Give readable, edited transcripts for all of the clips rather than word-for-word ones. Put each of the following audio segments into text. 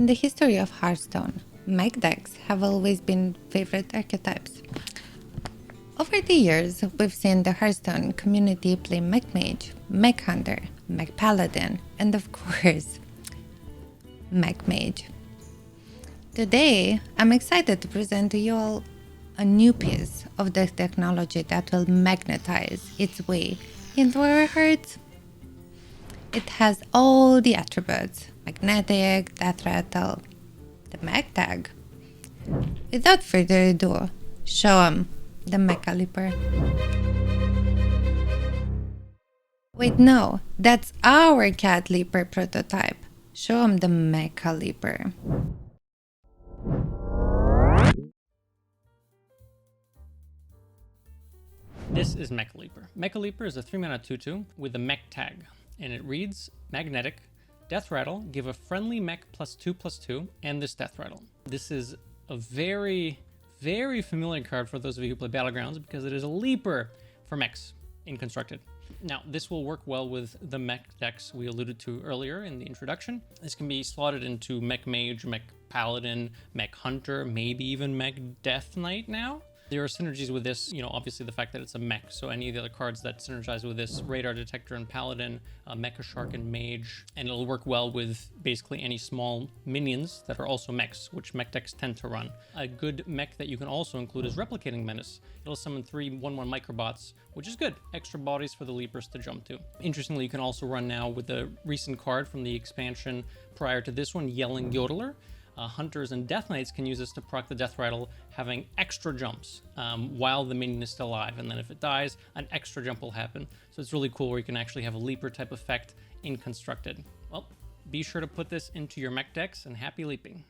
In the history of Hearthstone, mech decks have always been favorite archetypes. Over the years, we've seen the Hearthstone community play Mech Mage, Mech Hunter, Mech Paladin, and of course, Mech Mage. Today, I'm excited to present to you all a new piece of the technology that will magnetize its way into our hearts. It has all the attributes: magnetic, death rattle, the mech tag. Without further ado, show 'em the Mecha Leaper. Wait, no, that's our Cat Leaper prototype. Show 'em the Mecha Leaper. This is Mecha Leaper. Mecha Leaper is a 3-mana 2/2 with a mech tag, and it reads magnetic, death rattle, give a friendly mech +2/+2, and this death rattle. This is a very, very familiar card for those of you who play Battlegrounds because it is a leaper for mechs in Constructed. Now, this will work well with the mech decks we alluded to earlier in the introduction. This can be slotted into Mech Mage, Mech Paladin, Mech Hunter, maybe even Mech Death Knight now. There are synergies with this, obviously the fact that it's a mech, so any of the other cards that synergize with this, Radar Detector and Paladin, Mecha Shark and Mage, and it'll work well with basically any small minions that are also mechs, which mech decks tend to run. A good mech that you can also include is Replicating Menace. It'll summon 3 1/1 microbots, which is good. Extra bodies for the Leapers to jump to. Interestingly, you can also run now with the recent card from the expansion prior to this one, Yelling Yodeler. Hunters and Death Knights can use this to proc the Death Rattle, having extra jumps while the minion is still alive, and then if it dies, an extra jump will happen. So it's really cool where you can actually have a Leaper type effect in Constructed. Well, be sure to put this into your mech decks, and happy leaping.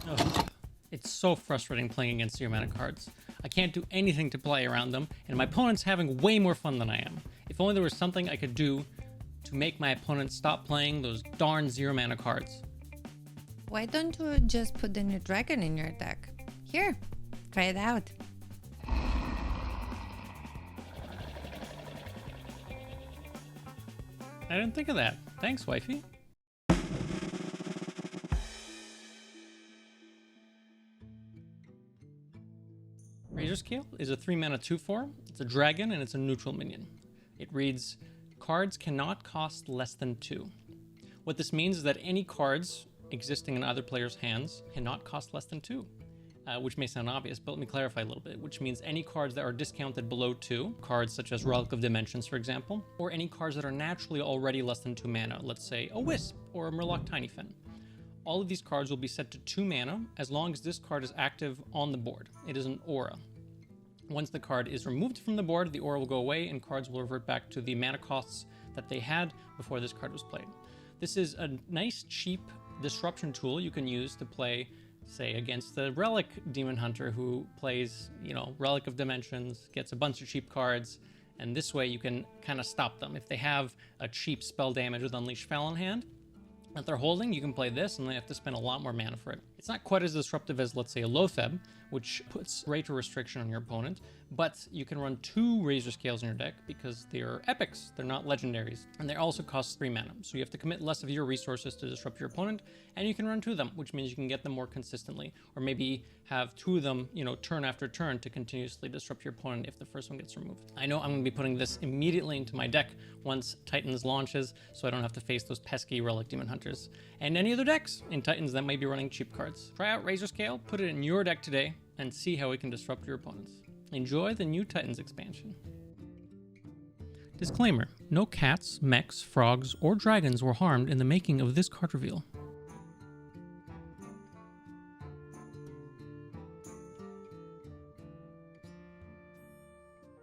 Oh, it's so frustrating playing against zero mana cards. I can't do anything to play around them, and my opponent's having way more fun than I am. If only there was something I could do to make my opponent stop playing those darn zero mana cards. Why don't you just put the new dragon in your deck? Here, try it out. I didn't think of that. Thanks, wifey. Razorscale is a 3-mana 2/4. It's a dragon and it's a neutral minion. It reads, cards cannot cost less than 2. What this means is that any cards existing in other players' hands cannot cost less than 2, which may sound obvious, but let me clarify a little bit, which means any cards that are discounted below 2, cards such as Relic of Dimensions, for example, or any cards that are naturally already less than 2 mana, let's say a Wisp or a Murloc Tinyfin. All of these cards will be set to 2 mana as long as this card is active on the board. It is an aura. Once the card is removed from the board, the aura will go away and cards will revert back to the mana costs that they had before this card was played. This is a nice, cheap disruption tool you can use to play, say, against the Relic Demon Hunter who plays, Relic of Dimensions, gets a bunch of cheap cards, and this way you can kind of stop them. If they have a cheap spell damage with Unleash Fel in hand that they're holding, you can play this and they have to spend a lot more mana for it. It's not quite as disruptive as, let's say, a Lotheb, which puts greater restriction on your opponent, but you can run 2 Razorscales in your deck because they're epics, they're not legendaries, and they also cost 3 mana, so you have to commit less of your resources to disrupt your opponent, and you can run 2 of them, which means you can get them more consistently, or maybe have 2 of them, turn after turn to continuously disrupt your opponent if the first one gets removed. I know I'm going to be putting this immediately into my deck once Titans launches, so I don't have to face those pesky Relic Demon Hunters, and any other decks in Titans that might be running cheap cards. Try out Razorscale, put it in your deck today, and see how it can disrupt your opponents. Enjoy the new Titans expansion. Disclaimer: no cats, mechs, frogs, or dragons were harmed in the making of this card reveal.